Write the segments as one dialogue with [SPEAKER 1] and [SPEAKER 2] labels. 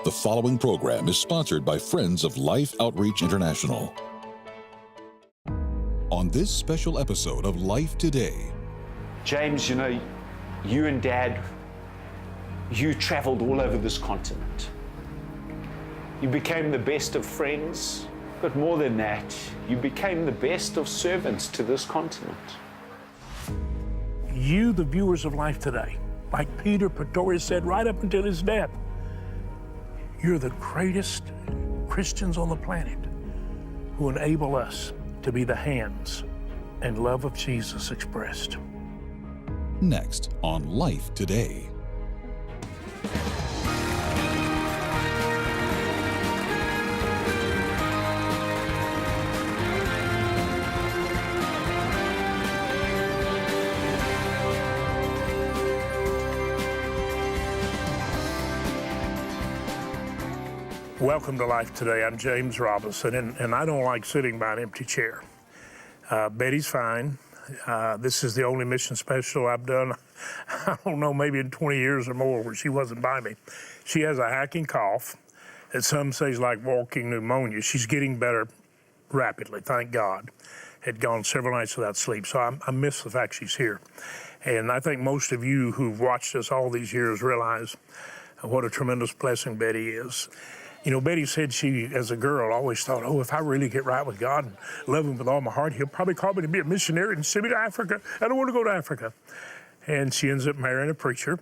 [SPEAKER 1] The following program is sponsored by Friends of Life Outreach International. On this special episode of Life Today,
[SPEAKER 2] James, you and Dad, you traveled all over this continent. You became the best of friends, but more than that, you became the best of servants to this continent.
[SPEAKER 3] You, the viewers of Life Today, like Peter Pretorius said right up until his death, you're the greatest Christians on the planet who enable us to be the hands and love of Jesus expressed.
[SPEAKER 1] next on Life Today.
[SPEAKER 3] Welcome to Life Today. I'm James Robinson, and I don't like sitting by an empty chair. Betty's fine. This is the only mission special I've done, I don't know, maybe in 20 years or more where she wasn't by me. She has a hacking cough that some say is like walking pneumonia. She's getting better rapidly, thank God. Had gone several nights without sleep, so I miss the fact she's here. And I think most of you who've watched us all these years realize what a tremendous blessing Betty is. You know, Betty said she, as a girl, always thought, oh, if I really get right with God and love Him with all my heart, He'll probably call me to be a missionary and send me to Africa. I don't want to go to Africa. And she ends up marrying a preacher,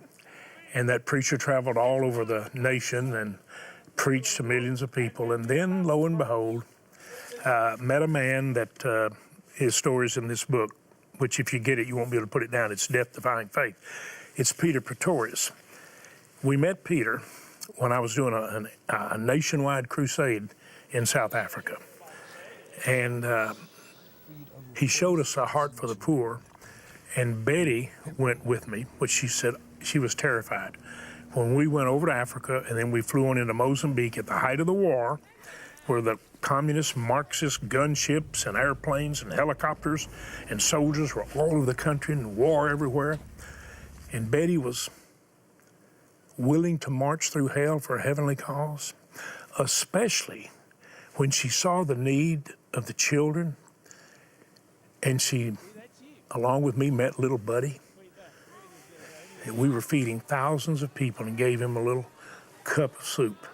[SPEAKER 3] and that preacher traveled all over the nation and preached to millions of people. And then, lo and behold, met a man that his story's in this book, which if you get it, you won't be able to put it down. It's Death Defying Faith. It's Peter Pretorius. We met Peter when I was doing a nationwide crusade in South Africa. And he showed us a heart for the poor, and Betty went with me, which she said she was terrified. When we went over to Africa, and then we flew on into Mozambique at the height of the war, where the communist Marxist gunships and airplanes and helicopters and soldiers were all over the country and war everywhere. And Betty was willing to march through hell for a heavenly cause, especially when she saw the need of the children. And she, along with me, met little Buddy. And we were feeding thousands of people and gave him a little cup of soup.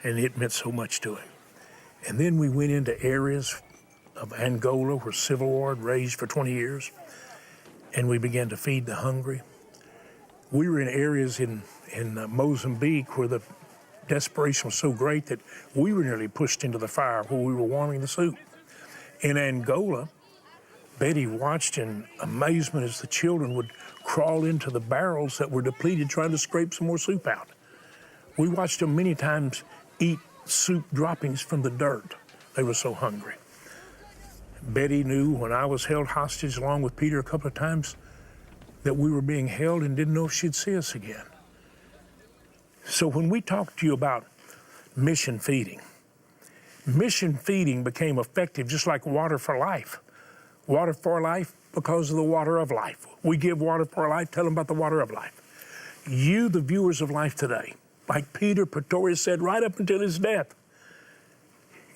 [SPEAKER 3] And it meant so much to him. And then we went into areas of Angola where civil war had raged for 20 years. And we began to feed the hungry. We were in areas in Mozambique where the desperation was so great that we were nearly pushed into the fire where we were warming the soup. In Angola, Betty watched in amazement as the children would crawl into the barrels that were depleted trying to scrape some more soup out. We watched them many times eat soup droppings from the dirt. They were so hungry. Betty knew when I was held hostage along with Peter a couple of times that we were being held and didn't know if she'd see us again. So when we talked to you about mission feeding became effective just like water for life. Water for life because of the water of life. We give water for life, tell them about the water of life. You, the viewers of Life Today, like Peter Pretorius said right up until his death,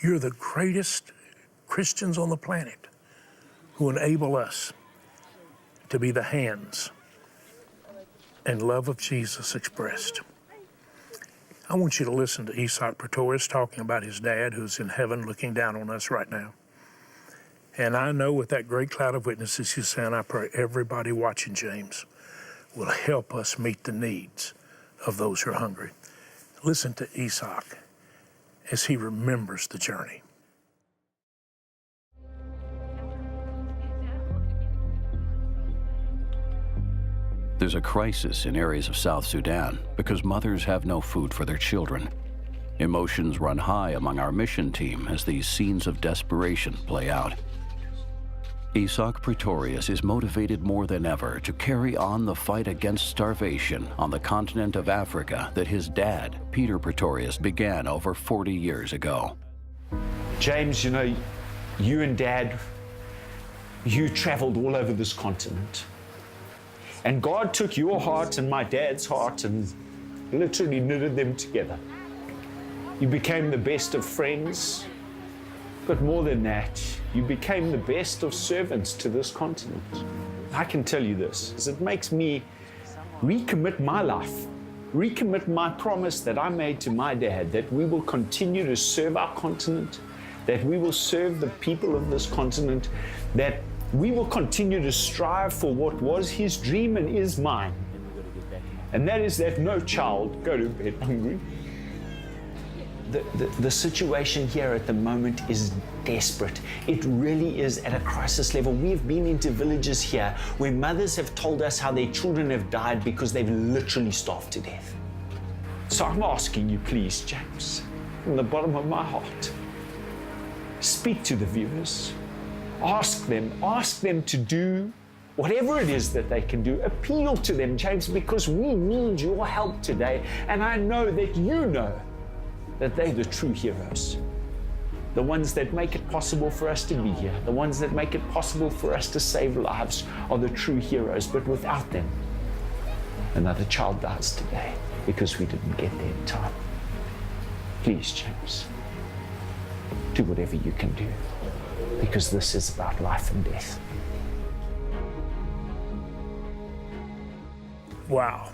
[SPEAKER 3] you're the greatest Christians on the planet who enable us to be the hands and love of Jesus expressed. I want you to listen to Isak Pretorius talking about his dad who's in heaven looking down on us right now. And I know with that great cloud of witnesses he's saying, I pray everybody watching James will help us meet the needs of those who are hungry. Listen to Isak as he remembers the journey.
[SPEAKER 4] There's a crisis in areas of South Sudan because mothers have no food for their children. Emotions run high among our mission team as these scenes of desperation play out. Isak Pretorius is motivated more than ever to carry on the fight against starvation on the continent of Africa that his dad, Peter Pretorius, began over 40 years ago.
[SPEAKER 2] James, you and Dad, you traveled all over this continent. And God took your heart and my dad's heart and literally knitted them together. You became the best of friends. But more than that, you became the best of servants to this continent. I can tell you this, is it makes me recommit my life, recommit my promise that I made to my dad, that we will continue to serve our continent, that we will serve the people of this continent, that we will continue to strive for what was his dream and is mine. And that is that no child go to bed hungry. The situation here at the moment is desperate. It really is at a crisis level. We've been into villages here where mothers have told us how their children have died because they've literally starved to death. So I'm asking you, please, James, from the bottom of my heart, speak to the viewers. Ask them to do whatever it is that they can do. Appeal to them, James, because we need your help today. And I know that you know that they're the true heroes. The ones that make it possible for us to be here, the ones that make it possible for us to save lives are the true heroes. But without them, another child dies today because we didn't get there in time. Please, James, do whatever you can do, because this is about life and death.
[SPEAKER 3] Wow.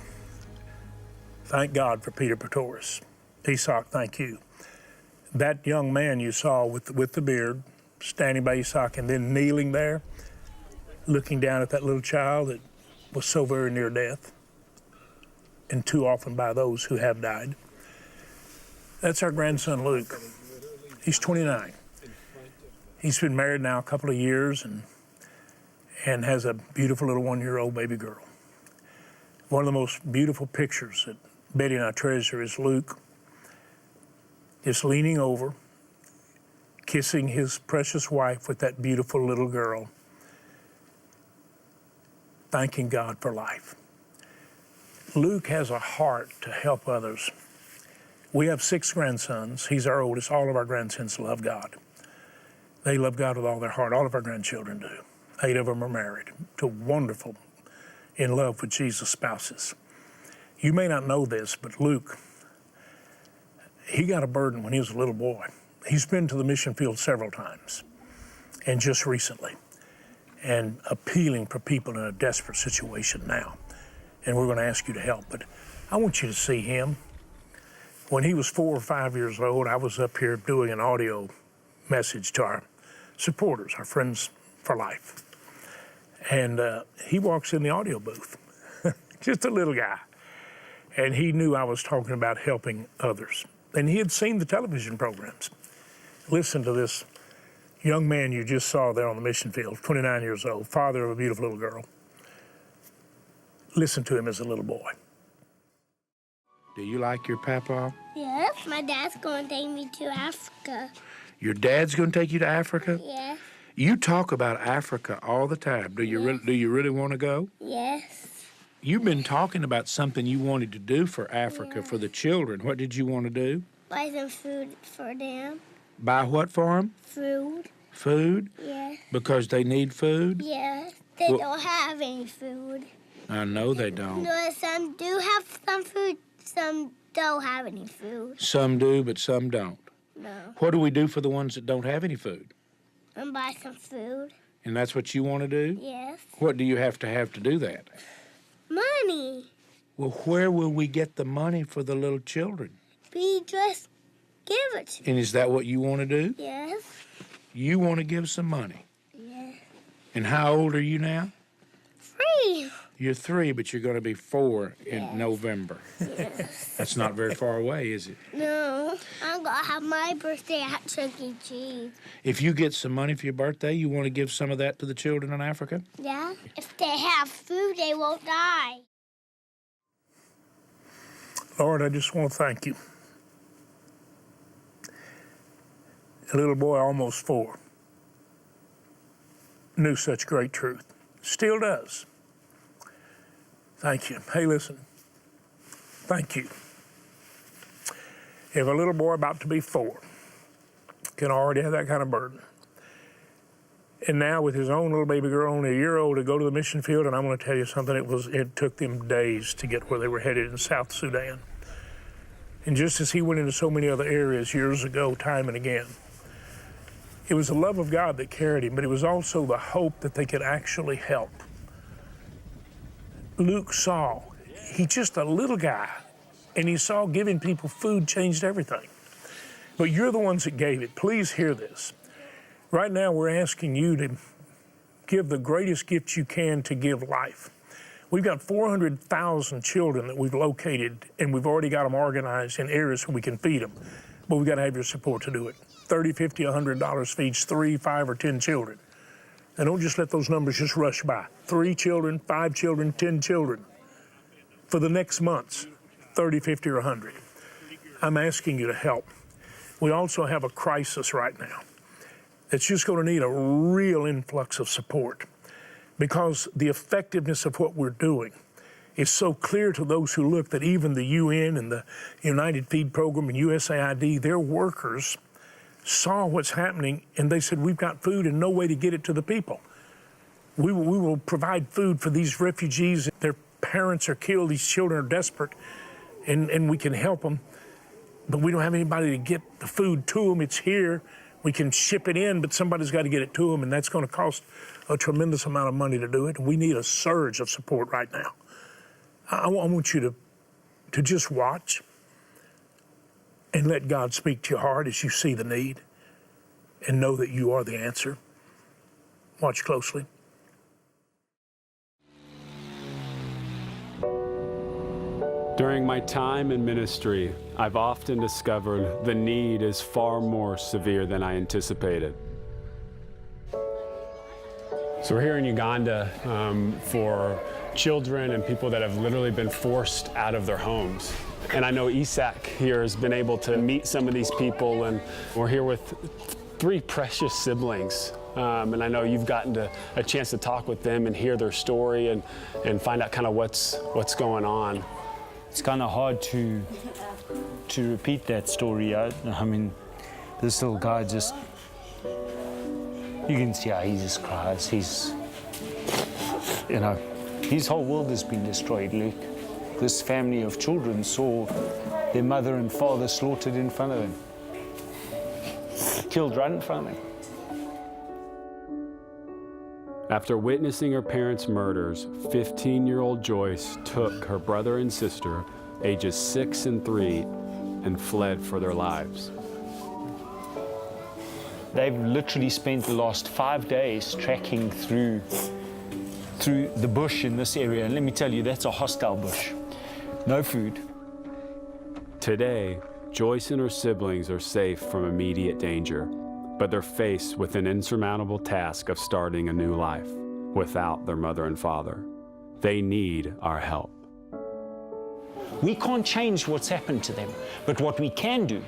[SPEAKER 3] Thank God for Peter Pretorius. Isak, thank you. That young man you saw with the beard, standing by Isak and then kneeling there, looking down at that little child that was so very near death, and too often by those who have died. That's our grandson, Luke. He's 29. He's been married now a couple of years and has a beautiful little 1-year-old baby girl. One of the most beautiful pictures that Betty and I treasure is Luke just leaning over, kissing his precious wife with that beautiful little girl, thanking God for life. Luke has a heart to help others. We have 6 grandsons. He's our oldest. All of our grandsons love God. They love God with all their heart. All of our grandchildren do. 8 of them are married to wonderful, in love with Jesus spouses. You may not know this, but Luke, he got a burden when he was a little boy. He's been to the mission field several times, and just recently, and appealing for people in a desperate situation now. And we're going to ask you to help, but I want you to see him. When he was 4 or 5 years old, I was up here doing an audio message to our supporters, our friends for life. And he walks in the audio booth, just a little guy. And he knew I was talking about helping others. And he had seen the television programs. Listen to this young man you just saw there on the mission field, 29 years old, father of a beautiful little girl. Listen to him as a little boy.
[SPEAKER 5] Do you like your papa?
[SPEAKER 6] Yes, my dad's going to take me to Africa.
[SPEAKER 5] Your dad's going to take you to Africa?
[SPEAKER 6] Yes.
[SPEAKER 5] You talk about Africa all the time. Do you really want to go?
[SPEAKER 6] Yes.
[SPEAKER 5] You've been talking about something you wanted to do for Africa, for the children. What did you want to do?
[SPEAKER 6] Buy some food for them.
[SPEAKER 5] Buy what for them?
[SPEAKER 6] Food.
[SPEAKER 5] Food?
[SPEAKER 6] Yes.
[SPEAKER 5] Because they need food?
[SPEAKER 6] Yes. They don't have any food.
[SPEAKER 5] I know they don't.
[SPEAKER 6] No, some do have some food, some don't have any food.
[SPEAKER 5] Some do, but some don't.
[SPEAKER 6] No.
[SPEAKER 5] What do we do for the ones that don't have any food?
[SPEAKER 6] And buy some food.
[SPEAKER 5] And that's what you want to do?
[SPEAKER 6] Yes.
[SPEAKER 5] What do you have to do that?
[SPEAKER 6] Money.
[SPEAKER 5] Well, where will we get the money for the little children?
[SPEAKER 6] We just give it to
[SPEAKER 5] And is that what you want to do?
[SPEAKER 6] Yes.
[SPEAKER 5] You want to give some money.
[SPEAKER 6] Yes.
[SPEAKER 5] And how old are you now?
[SPEAKER 6] 3.
[SPEAKER 5] You're 3, but you're going to be 4 in November.
[SPEAKER 6] Yes.
[SPEAKER 5] That's not very far away, is it?
[SPEAKER 6] No. I'm going to have my birthday at Chuck E. Cheese.
[SPEAKER 5] If you get some money for your birthday, you want to give some of that to the children in Africa?
[SPEAKER 6] Yeah. If they have food, they won't die.
[SPEAKER 3] Lord, I just want to thank you. A little boy, almost 4, knew such great truth. Still does. Thank you. Hey, listen. Thank you. If a little boy about to be 4 can already have that kind of burden, and now with his own little baby girl, only a year old, to go to the mission field, and I'm going to tell you something, it took them days to get where they were headed in South Sudan. And just as he went into so many other areas years ago, time and again, it was the love of God that carried him, but it was also the hope that they could actually help. Luke saw, he's just a little guy, and he saw giving people food changed everything. But you're the ones that gave it. Please hear this. Right now, we're asking you to give the greatest gift you can to give life. We've got 400,000 children that we've located, and we've already got them organized in areas where we can feed them. But we've got to have your support to do it. $30, $50, $100 feeds 3, 5, or 10 children. And don't just let those numbers just rush by. 3 children, 5 children, 10 children. For the next months, 30, 50, or 100. I'm asking you to help. We also have a crisis right now that's just going to need a real influx of support, because the effectiveness of what we're doing is so clear to those who look that even the UN and the United Feed Program and USAID, their workers saw what's happening, and they said, we've got food and no way to get it to the people. We will provide food for these refugees. Their parents are killed, these children are desperate, and we can help them, but we don't have anybody to get the food to them. It's here. We can ship it in, but somebody's got to get it to them, and that's going to cost a tremendous amount of money to do it. We need a surge of support right now. I want you to just watch and let God speak to your heart as you see the need, and know that you are the answer. Watch closely.
[SPEAKER 7] During my time in ministry, I've often discovered the need is far more severe than I anticipated. So we're here in Uganda for children and people that have literally been forced out of their homes. And I know Isak here has been able to meet some of these people, and we're here with 3 precious siblings. And I know you've gotten a chance to talk with them and hear their story and find out kind of what's going on.
[SPEAKER 8] It's kind of hard to repeat that story. I mean, this little guy just, you can see how he just cries. He's, you know, his whole world has been destroyed, Luke. This family of children saw their mother and father slaughtered in front of them, killed right in front of them.
[SPEAKER 7] After witnessing her parents' murders, 15-year-old Joyce took her brother and sister, ages 6 and 3, and fled for their lives.
[SPEAKER 8] They've literally spent the last 5 days trekking through the bush in this area. And let me tell you, that's a hostile bush. No food.
[SPEAKER 7] Today, Joyce and her siblings are safe from immediate danger, but they're faced with an insurmountable task of starting a new life without their mother and father. They need our help.
[SPEAKER 8] We can't change what's happened to them, but what we can do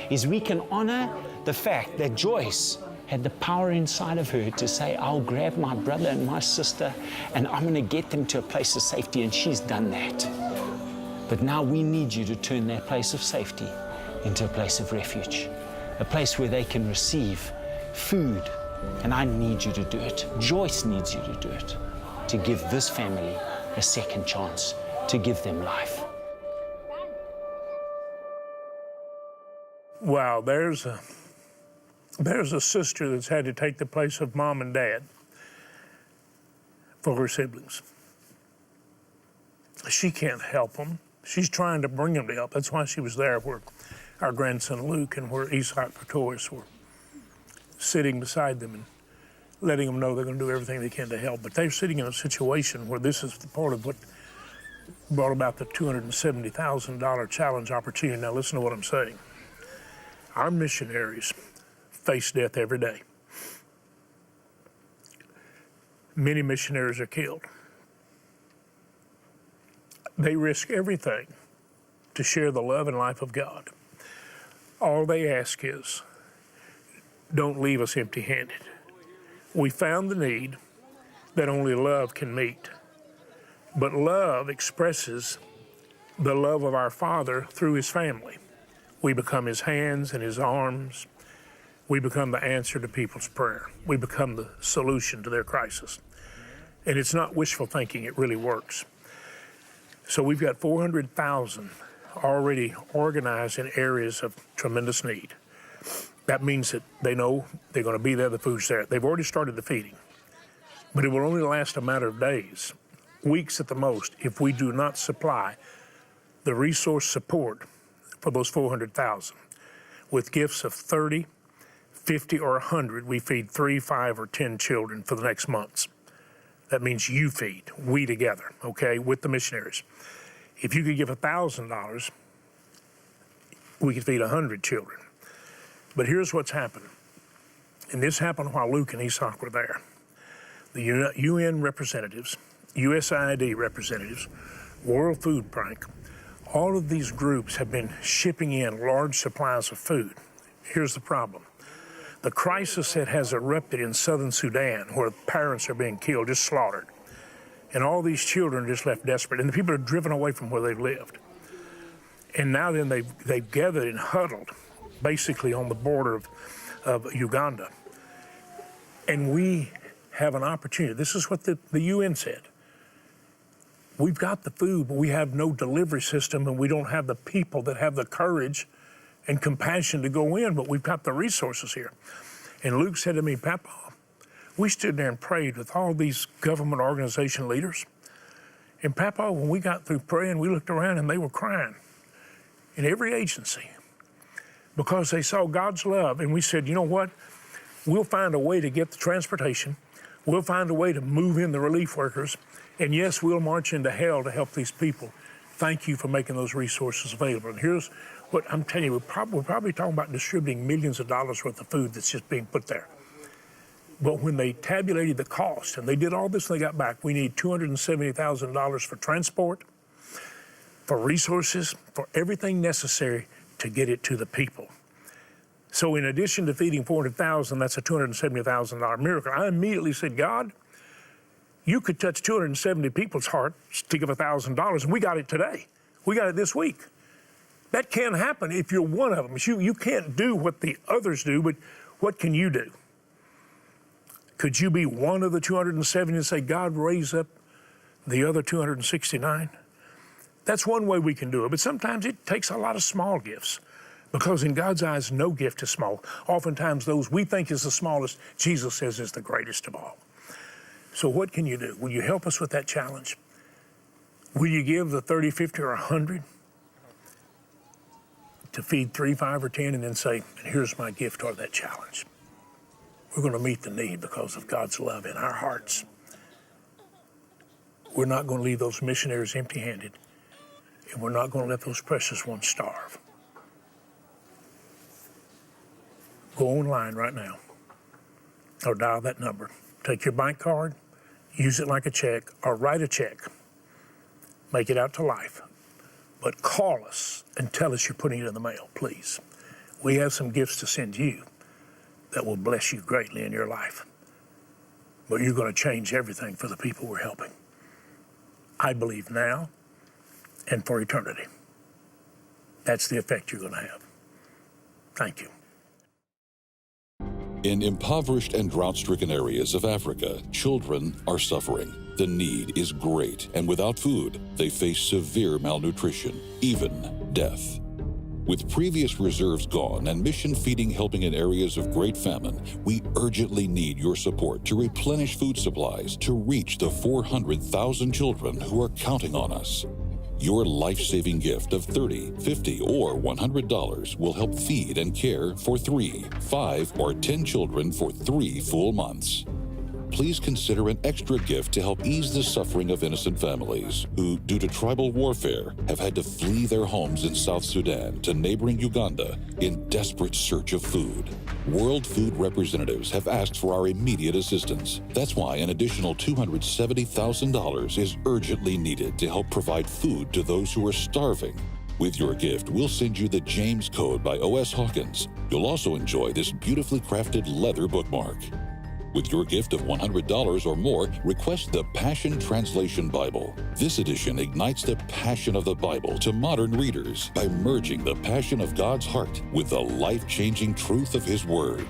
[SPEAKER 8] is we can honor the fact that Joyce had the power inside of her to say, I'll grab my brother and my sister and I'm going to get them to a place of safety, and she's done that. But now we need you to turn that place of safety into a place of refuge, a place where they can receive food. And I need you to do it. Joyce needs you to do it, to give this family a second chance, to give them life.
[SPEAKER 3] Wow, there's a sister that's had to take the place of mom and dad for her siblings. She can't help them. She's trying to bring them to help. That's why she was there where our grandson Luke and where Isak Pretorius were sitting beside them and letting them know they're going to do everything they can to help. But they're sitting in a situation where this is the part of what brought about the $270,000 challenge opportunity. Now listen to what I'm saying. Our missionaries face death every day. Many missionaries are killed. They risk everything to share the love and life of God. All they ask is, don't leave us empty-handed. We found the need that only love can meet. But love expresses the love of our Father through His family. We become His hands and His arms. We become the answer to people's prayer. We become the solution to their crisis. And it's not wishful thinking, it really works. So we've got 400,000 already organized in areas of tremendous need. That means that they know they're going to be there, the food's there. They've already started the feeding, but it will only last a matter of days, weeks at the most, if we do not supply the resource support for those 400,000 with gifts of 30, 50, or 100. We feed 3, 5, or 10 children for the next months. That means you feed, we together, okay, with the missionaries. If you could give $1,000, we could feed 100 children. But here's what's happened, and this happened while Luke and Isak were there. The UN representatives, USAID representatives, World Food Bank, all of these groups have been shipping in large supplies of food. Here's the problem. The crisis that has erupted in southern Sudan, where parents are being killed, just slaughtered, and all these children are just left desperate, and the people are driven away from where they've lived. And now then they've gathered and huddled, basically on the border of Uganda. And we have an opportunity. This is what the UN said. We've got the food, but we have no delivery system, and we don't have the people that have the courage and compassion to go in, but we've got the resources here. And Luke said to me, Papa, we stood there and prayed with all these government organization leaders. And Papa, when we got through praying, we looked around and they were crying in every agency because they saw God's love. And we said, you know what? We'll find a way to get the transportation. We'll find a way to move in the relief workers. And yes, we'll march into hell to help these people. Thank you for making those resources available. And here's what I'm telling you, we're probably talking about distributing millions of dollars worth of food that's just being put there. But when they tabulated the cost, and they did all this and they got back, we need $270,000 for transport, for resources, for everything necessary to get it to the people. So in addition to feeding 400,000, that's a $270,000 miracle. I immediately said, God, you could touch 270 people's hearts to give $1,000, and we got it today. We got it this week. That can't happen if you're one of them. You can't do what the others do, but what can you do? Could you be one of the 270 and say, God, raise up the other 269? That's one way we can do it, but sometimes it takes a lot of small gifts because in God's eyes, no gift is small. Oftentimes those we think is the smallest, Jesus says is the greatest of all. So what can you do? Will you help us with that challenge? Will you give the 30, 50, or 100 to feed 3, 5, or 10 and then say, and here's my gift toward that challenge? We're going to meet the need because of God's love in our hearts. We're not going to leave those missionaries empty-handed, and we're not going to let those precious ones starve. Go online right now or dial that number. Take your bank card, use it like a check, or write a check. Make it out to Life. But call us and tell us you're putting it in the mail, please. We have some gifts to send you that will bless you greatly in your life. But you're going to change everything for the people we're helping. I believe now and for eternity. That's the effect you're going to have. Thank you.
[SPEAKER 1] In impoverished and drought-stricken areas of Africa, children are suffering. The need is great, and without food, they face severe malnutrition, even death. With previous reserves gone and mission feeding helping in areas of great famine, we urgently need your support to replenish food supplies to reach the 400,000 children who are counting on us. Your life-saving gift of $30, $50, or $100 will help feed and care for 3, 5, or 10 children for 3 full months. Please consider an extra gift to help ease the suffering of innocent families who, due to tribal warfare, have had to flee their homes in South Sudan to neighboring Uganda in desperate search of food. World Food representatives have asked for our immediate assistance. That's why an additional $270,000 is urgently needed to help provide food to those who are starving. With your gift, we'll send you the James Code by O.S. Hawkins. You'll also enjoy this beautifully crafted leather bookmark. With your gift of $100 or more, request the Passion Translation Bible. This edition ignites the passion of the Bible to modern readers by merging the passion of God's heart with the life-changing truth of His Word.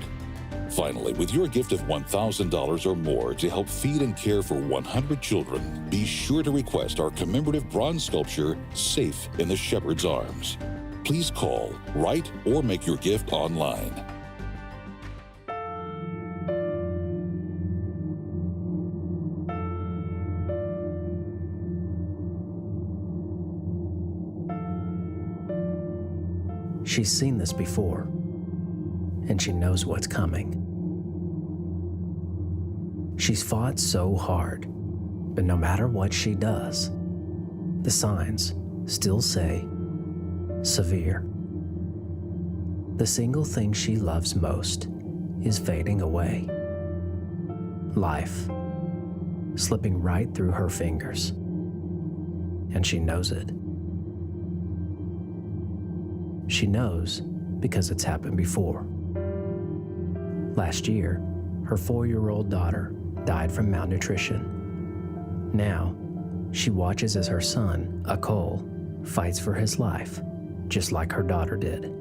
[SPEAKER 1] Finally, with your gift of $1,000 or more to help feed and care for 100 children, be sure to request our commemorative bronze sculpture, Safe in the Shepherd's Arms. Please call, write, or make your gift online.
[SPEAKER 9] She's seen this before, and she knows what's coming. She's fought so hard, but no matter what she does, the signs still say severe. The single thing she loves most is fading away. Life slipping right through her fingers, and she knows it. She knows because it's happened before. Last year, her 4-year-old daughter died from malnutrition. Now, she watches as her son, Akol, fights for his life, just like her daughter did.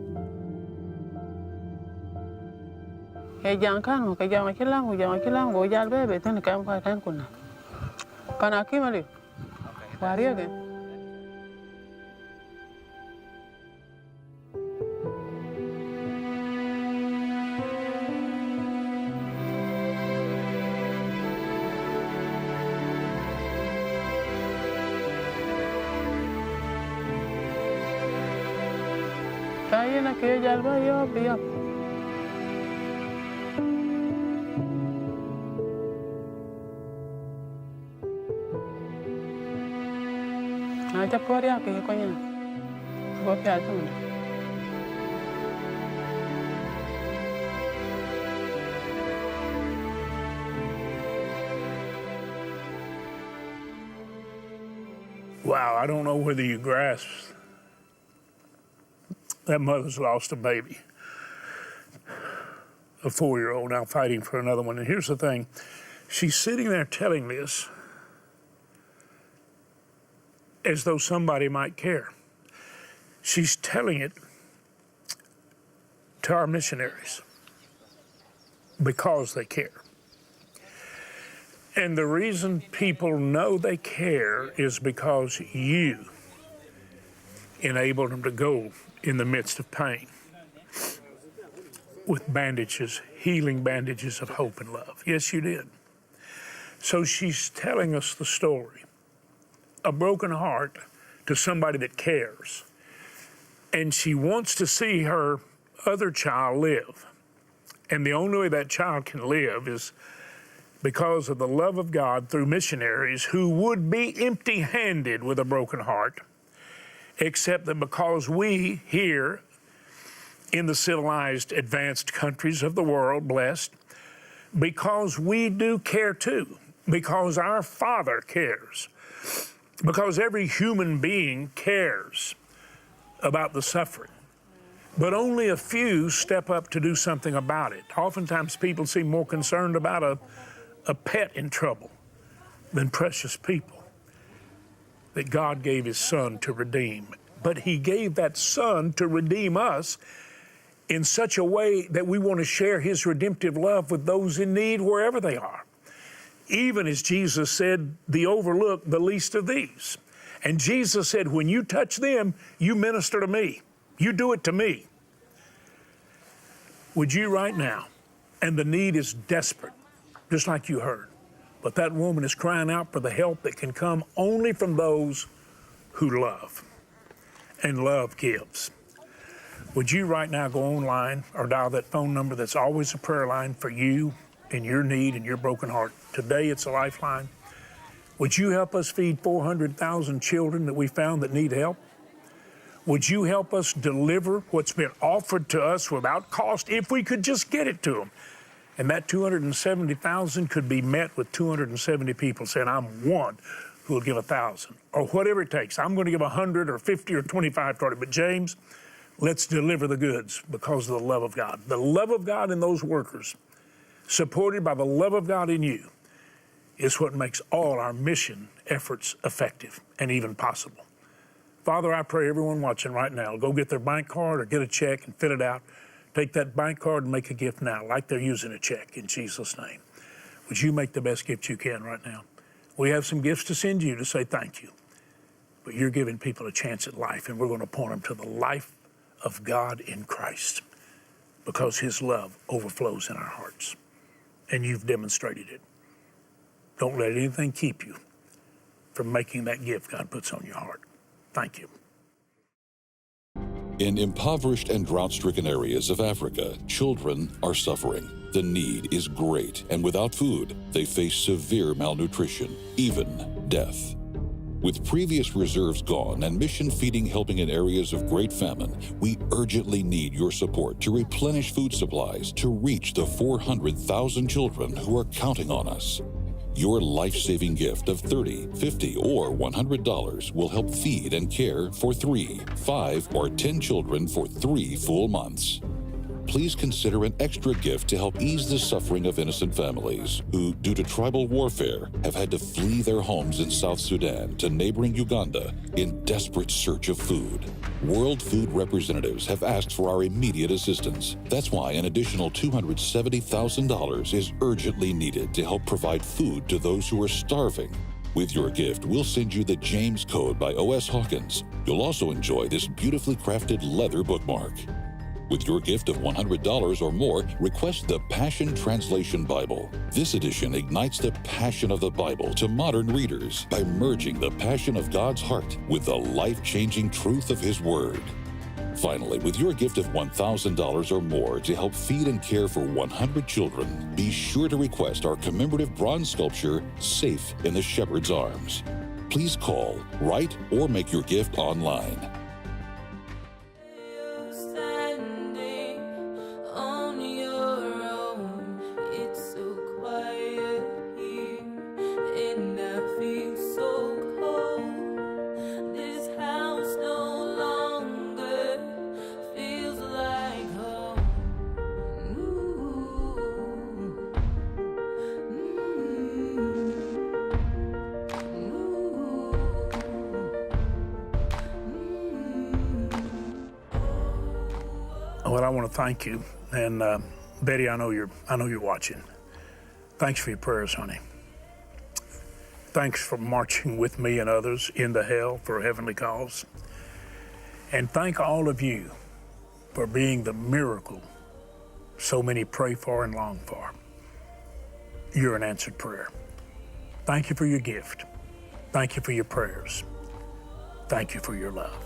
[SPEAKER 3] Wow, I don't know whether you grasp that mother's lost a baby, a 4-year-old now fighting for another one. And here's the thing, she's sitting there telling this as though somebody might care. She's telling it to our missionaries because they care. And the reason people know they care is because you enabled them to go in the midst of pain with bandages, healing bandages of hope and love. Yes, you did. So she's telling us the story. A broken heart to somebody that cares. And she wants to see her other child live. And the only way that child can live is because of the love of God through missionaries who would be empty-handed with a broken heart, except that because we here in the civilized, advanced countries of the world, blessed, because we do care too, because our Father cares, because every human being cares about the suffering. But only a few step up to do something about it. Oftentimes people seem more concerned about a pet in trouble than precious people that God gave his Son to redeem. But he gave that Son to redeem us in such a way that we want to share his redemptive love with those in need wherever they are. Even as Jesus said, the overlooked, the least of these. And Jesus said, when you touch them, you minister to me. You do it to me. Would you right now? And the need is desperate, just like you heard. But that woman is crying out for the help that can come only from those who love. And love gives. Would you right now go online or dial that phone number that's always a prayer line for you and your need and your broken heart? Today it's a lifeline. Would you help us feed 400,000 children that we found that need help? Would you help us deliver what's been offered to us without cost if we could just get it to them? And that 270,000 could be met with 270 people saying, I'm one who will give 1,000 or whatever it takes. I'm going to give 100 or 50 or 25 toward it. But James, let's deliver the goods because of the love of God. The love of God in those workers, supported by the love of God in you, is what makes all our mission efforts effective and even possible. Father, I pray everyone watching right now go get their bank card or get a check and fill it out Take that bank card and make a gift now, like they're using a check, in Jesus' name. Would you make the best gift you can right now? We have some gifts to send you to say thank you. But you're giving people a chance at life, and we're going to point them to the life of God in Christ, because his love overflows in our hearts. And you've demonstrated it. Don't let anything keep you from making that gift God puts on your heart. Thank you.
[SPEAKER 1] In impoverished and drought-stricken areas of Africa, children are suffering. The need is great, and without food, they face severe malnutrition, even death. With previous reserves gone and mission feeding helping in areas of great famine, we urgently need your support to replenish food supplies to reach the 400,000 children who are counting on us. Your life-saving gift of $30, $50, or $100 will help feed and care for 3, 5, or 10 children for 3 full months. Please consider an extra gift to help ease the suffering of innocent families who, due to tribal warfare, have had to flee their homes in South Sudan to neighboring Uganda in desperate search of food. World Food representatives have asked for our immediate assistance. That's why an additional $270,000 is urgently needed to help provide food to those who are starving. With your gift, we'll send you the James Code by O.S. Hawkins. You'll also enjoy this beautifully crafted leather bookmark. With your gift of $100 or more, request the Passion Translation Bible. This edition ignites the passion of the Bible to modern readers by merging the passion of God's heart with the life-changing truth of His Word. Finally, with your gift of $1,000 or more to help feed and care for 100 children, be sure to request our commemorative bronze sculpture, Safe in the Shepherd's Arms. Please call, write, or make your gift online.
[SPEAKER 3] Well, I want to thank you, and Betty, I know you're watching. Thanks for your prayers, honey. Thanks for marching with me and others into hell for a heavenly cause. And thank all of you for being the miracle so many pray for and long for. You're an answered prayer. Thank you for your gift. Thank you for your prayers. Thank you for your love.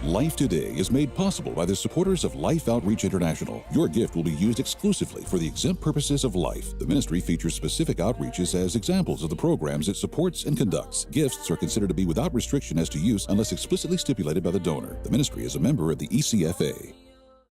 [SPEAKER 1] Life Today is made possible by the supporters of Life Outreach International. Your gift will be used exclusively for the exempt purposes of life. The ministry features specific outreaches as examples of the programs it supports and conducts. Gifts are considered to be without restriction as to use unless explicitly stipulated by the donor. The ministry is a member of the ECFA.